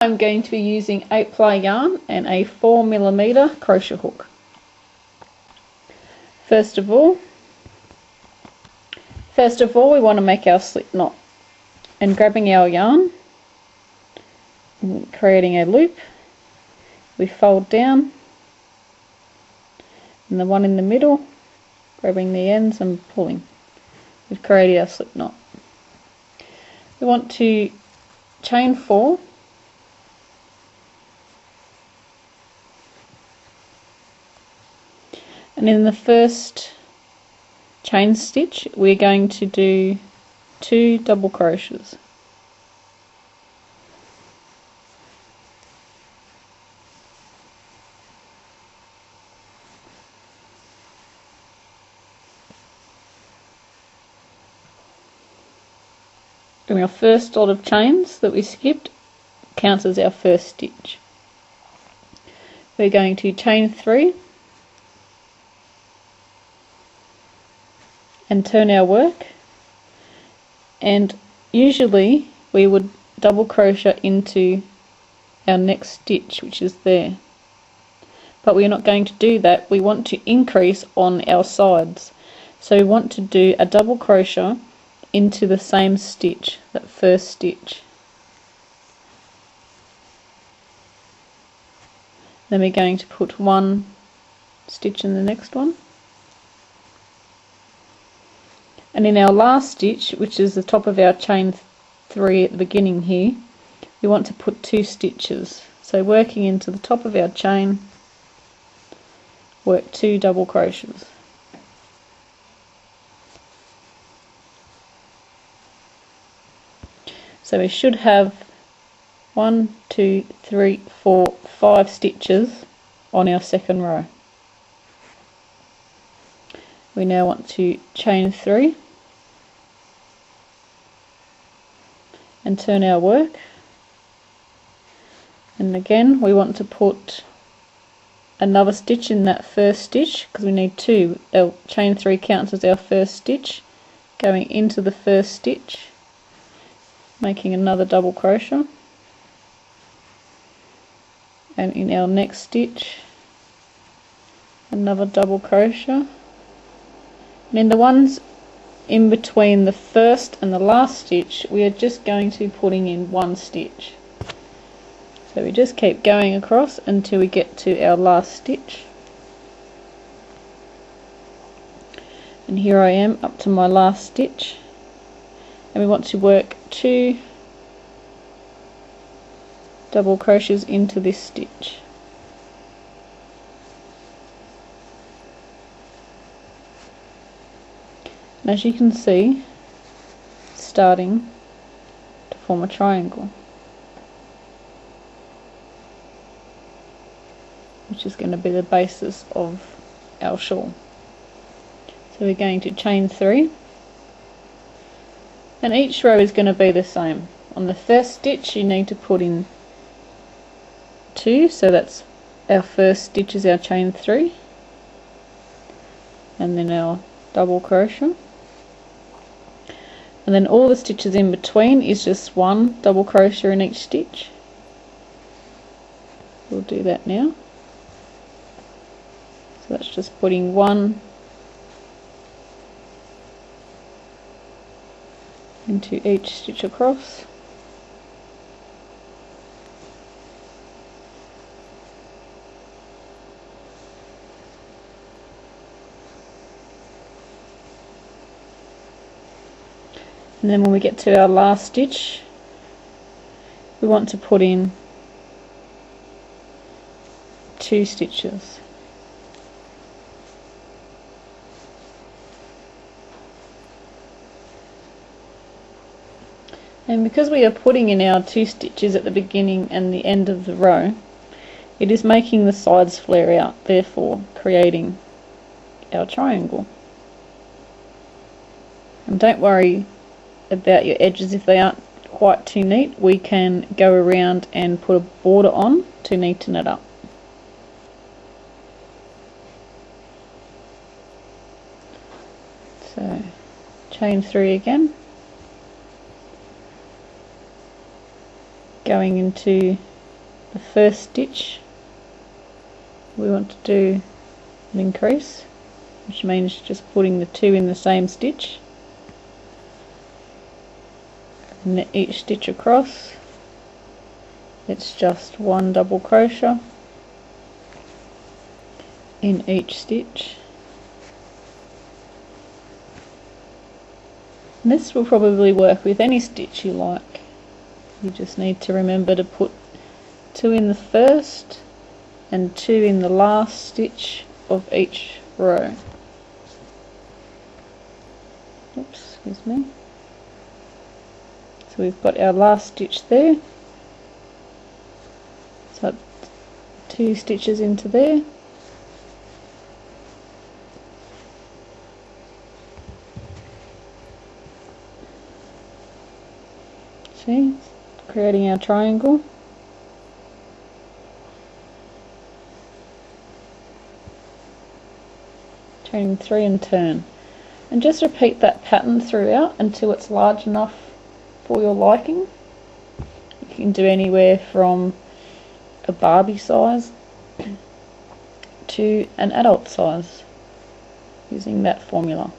I'm going to be using 8-ply yarn and a 4mm crochet hook. First of all, we want to make our slip knot, and grabbing our yarn and creating a loop, we fold down, and the one in the middle, grabbing the ends and pulling. We've created our slip knot. We want to chain 4, and in the first chain stitch we're going to do 2 double crochets. And our first lot of chains that we skipped counts as our first stitch. We're going to chain 3 and turn our work, and usually we would double crochet into our next stitch, which is there, but we're not going to do that. We want to increase on our sides, so we want to do a double crochet into the same stitch, that first stitch. Then we're going to put 1 stitch in the next one, and in our last stitch, which is the top of our chain 3 at the beginning here, we want to put 2 stitches. So working into the top of our chain, work 2 double crochets. So we should have 1, 2, 3, 4, 5 stitches on our second row. We now want to chain 3 and turn our work, and again we want to put another stitch in that first stitch because we need 2. Our chain 3 counts as our first stitch, going into the first stitch, making another double crochet, and in our next stitch another double crochet, and in the ones in between the first and the last stitch we are just going to be putting in 1 stitch. So we just keep going across until we get to our last stitch, and here I am up to my last stitch, and we want to work 2 double crochets into this stitch. And as you can see, it's starting to form a triangle, which is going to be the basis of our shawl. So we're going to chain 3, and each row is going to be the same. On the first stitch you need to put in 2, so that's our first stitch is our chain 3, and then our double crochet, and then all the stitches in between is just 1 double crochet in each stitch. We'll do that now. So that's just putting 1 into each stitch across, and then when we get to our last stitch we want to put in 2 stitches. And because we are putting in our 2 stitches at the beginning and the end of the row, it is making the sides flare out, therefore creating our triangle. And don't worry about your edges if they aren't quite too neat. We can go around and put a border on to neaten it up. So chain 3 again, going into the first stitch we want to do an increase, which means just putting the 2 in the same stitch, and then each stitch across it's just 1 double crochet in each stitch. And this will probably work with any stitch you like. You just need to remember to put 2 in the first and 2 in the last stitch of each row. Oops, excuse me. So we've got our last stitch there. So 2 stitches into there. See, creating our triangle. Turning 3 and turn. And just repeat that pattern throughout until it's large enough for your liking. You can do anywhere from a Barbie size to an adult size using that formula.